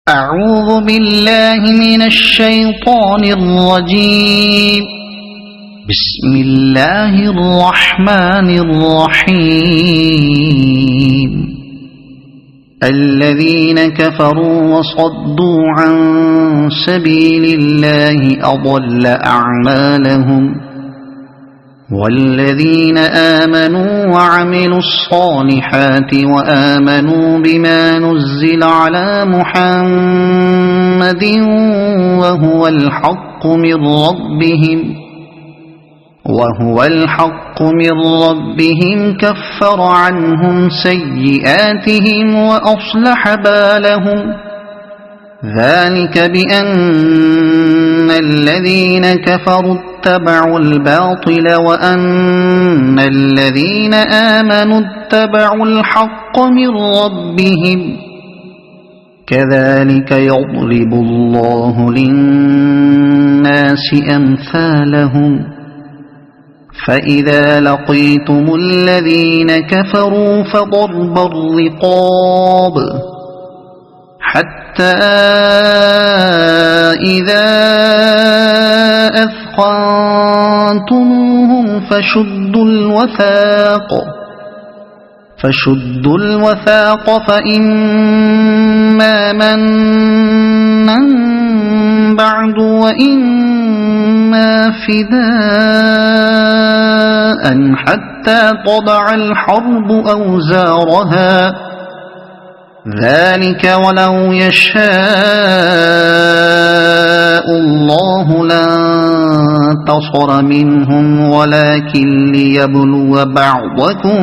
أعوذ بالله من الشيطان الرجيم. بسم الله الرحمن الرحيم. الذين كفروا وصدوا عن سبيل الله أضل أعمالهم، والذين آمنوا وعملوا الصالحات وآمنوا بما نزل على محمد وهو الحق من ربهم كفر عنهم سيئاتهم وأصلح بالهم. ذلك بأن الذين كفروا اتبعوا الباطل وأن الذين آمنوا اتبعوا الحق من ربهم. كذلك يضرب الله للناس أمثالهم. فإذا لقيتم الذين كفروا فضرب الرقاب حتى إذا أثخنتموهم فشدوا الوثاق فإما منا بعد وإما فداء حتى تضع الحرب أوزارها. ذلك ولو يشاء الله لانتصر منهم ولكن ليبلو بعضكم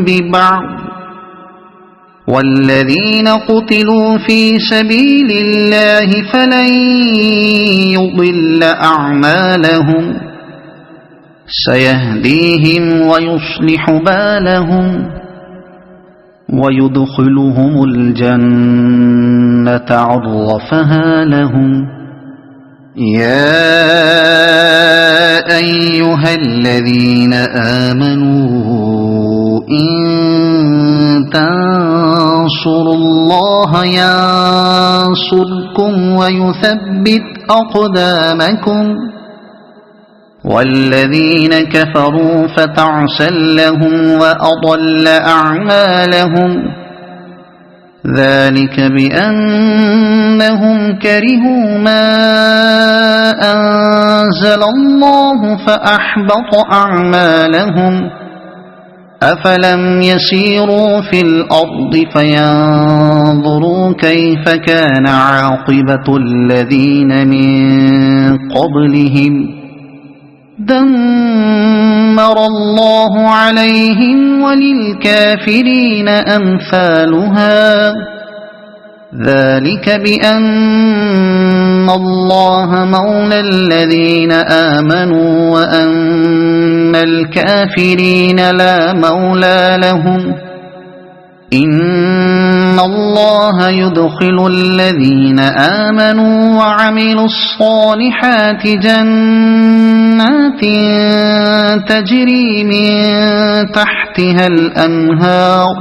ببعض. والذين قتلوا في سبيل الله فلن يضل أعمالهم، سيهديهم ويصلح بالهم ويدخلهم الجنة عرفها لهم. يا أيها الذين آمنوا إن تنصروا الله ينصركم ويثبت أقدامكم. والذين كفروا فتعسا لهم وأضل أعمالهم. ذلك بأنهم كرهوا ما أنزل الله فأحبط أعمالهم. أفلم يسيروا في الأرض فينظروا كيف كان عاقبة الذين من قبلهم. دمر الله عليهم وللكافرين أمثالها. ذلك بأن الله مولى الذين آمنوا وأن الكافرين لا مولى لهم. إن الله يدخل الذين آمنوا وعملوا الصالحات جنات تجري من تحتها الأنهار،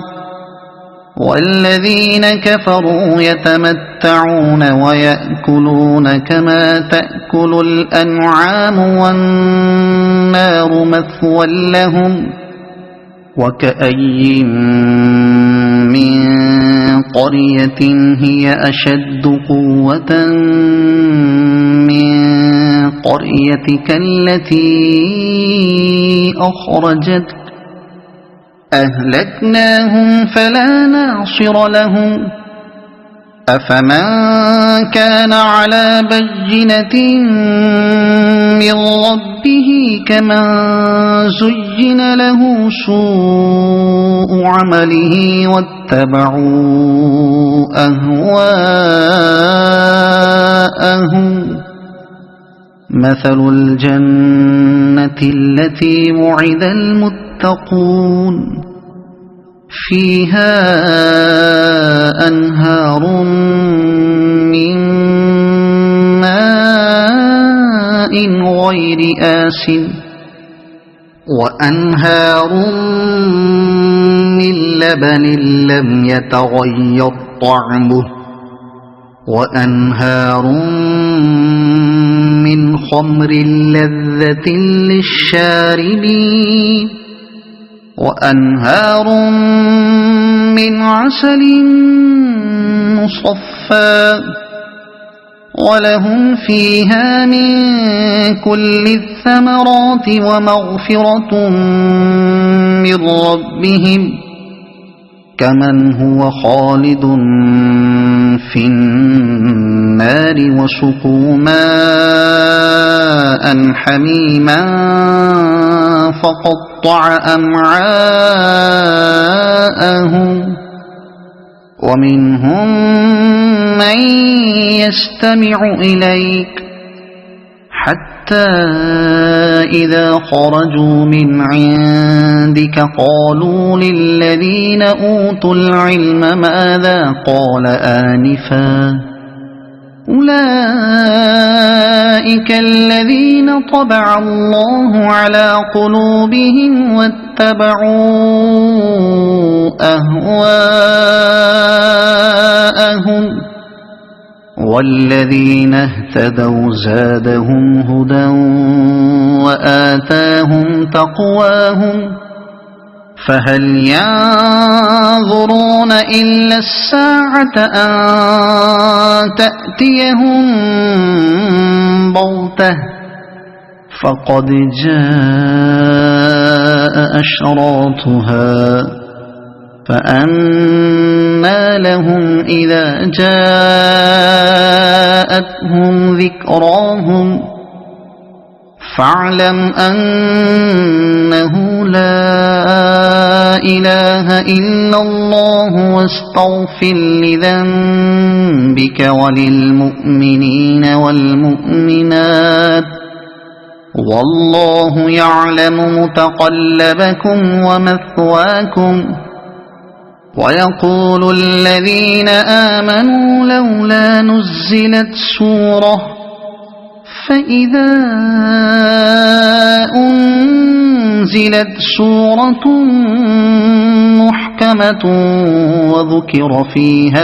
والذين كفروا يتمتعون ويأكلون كما تأكل الأنعام والنار مثوى لهم. وكأي من قرية هي أشد قوة من قريتك التي أخرجتك أهلكناهم فلا ناصر لهم. أفمن كان على بينة من ربه كمن زين له سوء عمله واتبعوا أهواءهم. مثل الجنة التي وعد المتقون فيها أنهار من ماء غير آسن وأنهار من لبن لم يتغير طعمه وأنهار من خمر لذة للشاربين وأنهار من عسل مصفى ولهم فيها من كل الثمرات ومغفرة من ربهم كمن هو خالد في النار وسقوا ماء حميما فقطع أمعاءهم ومنهم من يستمع إليك حتى إذا خرجوا من عندك قالوا للذين أوتوا العلم ماذا قال آنفا أولئك الذين طبع الله على قلوبهم واتبعوا أهواءهم والذين اهتدوا زادهم هدى وآتاهم تقواهم فهل ينظرون إلا الساعة أن تأتيهم بغتة فقد جاء أشراطها فأنى لهم إذا جاءتهم ذكراهم فاعلم أنه لا إله إلا الله واستغفر لذنبك وللمؤمنين والمؤمنات والله يعلم متقلبكم ومثواكم ويقول الذين آمنوا لولا نزلت سورة فإذا أنزلت سورة محكمة وذكر فيها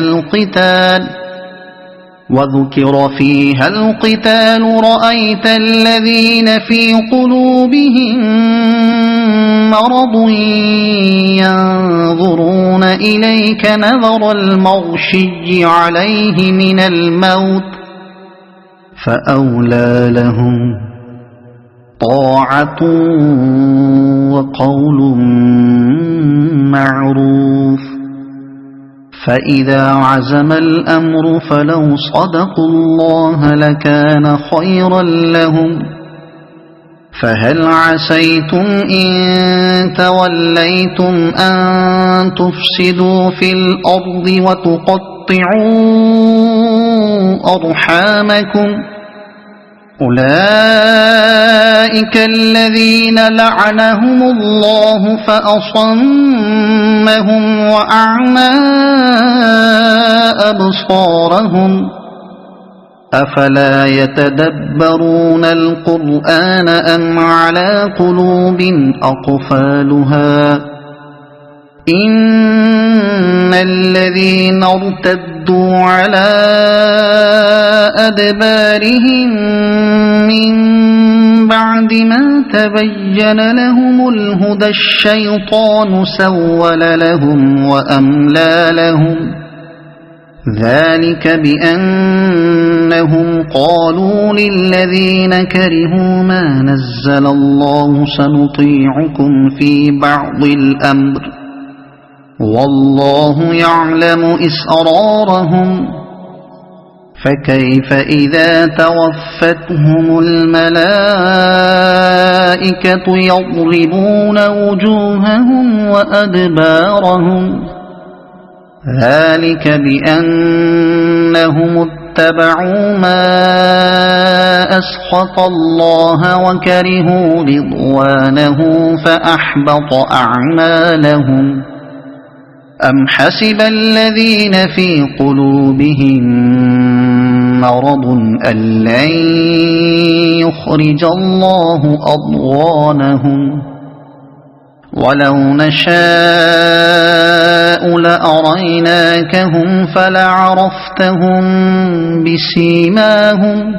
القتال رأيت الذين في قلوبهم مرض ينظرون إليك نظر المغشي عليه من الموت فأولى لهم طاعة وقول معروف فإذا عزم الأمر فلو صدقوا الله لكان خيرا لهم فهل عسيتم إن توليتم أن تفسدوا في الأرض وتقطعوا أرحامكم أولئك الذين لعنهم الله فأصمهم وأعمى أبصارهم أفلا يتدبرون القرآن أم على قلوب أقفالها إن الذين ارتدوا على أدبارهم من بعد ما تبين لهم الهدى الشيطان سول لهم وأملى لهم ذلك بأنهم قالوا للذين كرهوا ما نزل الله سنطيعكم في بعض الأمر والله يعلم إسرارهم فكيف إذا توفتهم الملائكة يضربون وجوههم وأدبارهم ذلك بأنهم اتبعوا ما أسخط الله وكرهوا رضوانه فأحبط أعمالهم أم حسب الذين في قلوبهم مرض أن لن يخرج الله أضغانهم ولو نشاء لأريناكهم فلعرفتهم بسيماهم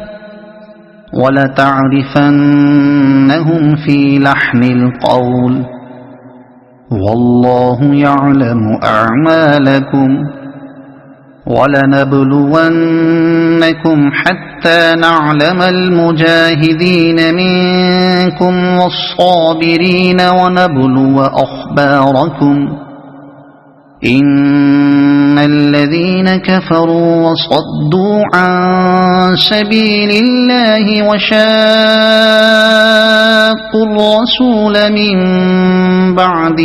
ولتعرفنهم في لحن القول والله يعلم أعمالكم ولنبلونكم حتى نعلم المجاهدين منكم والصابرين ونبلو أخباركم إن الذين كفروا وصدوا عن سبيل الله وشاقوا الرسول من بعد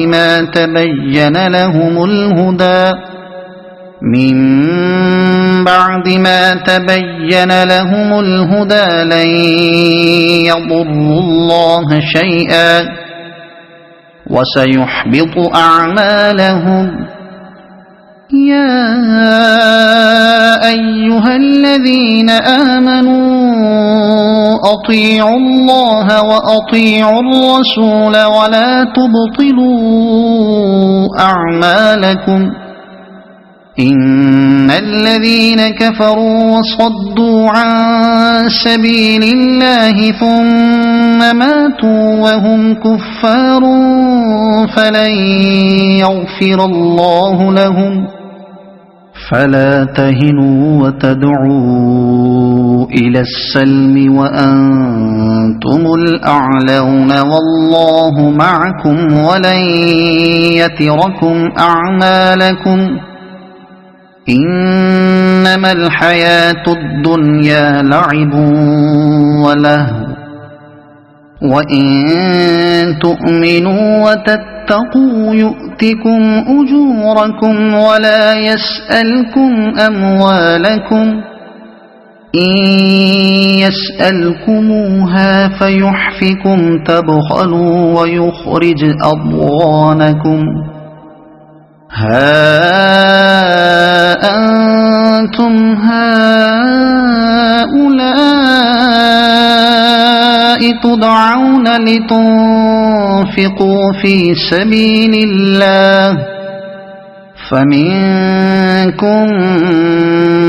ما تبين لهم الهدى لن يضروا الله شيئا وسيحبط أعمالهم يا أيها الذين آمنوا أطيعوا الله وأطيعوا الرسول ولا تبطلوا أعمالكم إن الذين كفروا وصدوا عن سبيل الله ثم ماتوا وهم كفار فلن يغفر الله لهم فلا تهنوا وتدعوا إلى السلم وأنتم الأعلون والله معكم ولن يتركم أعمالكم إنما الحياة الدنيا لعب ولهو وإن تؤمنوا وتتقوا يؤتكم أجوركم ولا يسألكم أموالكم إن يسألكموها فيحفكم تبخلوا ويخرج أضغانكم ها أنتم هؤلاء تدعون لتنفقوا في سبيل الله فمنكم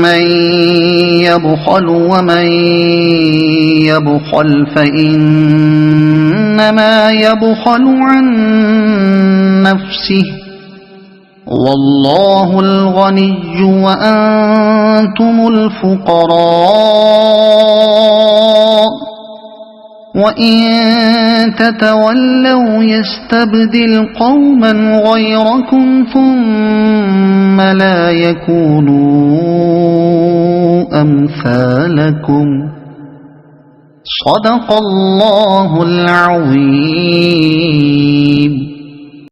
من يبخل ومن يبخل فإنما يبخل عن نفسه والله الغني وأنتم الفقراء وإن تتولوا يستبدل قوما غيركم ثم لا يكونوا أمثالكم صدق الله العظيم.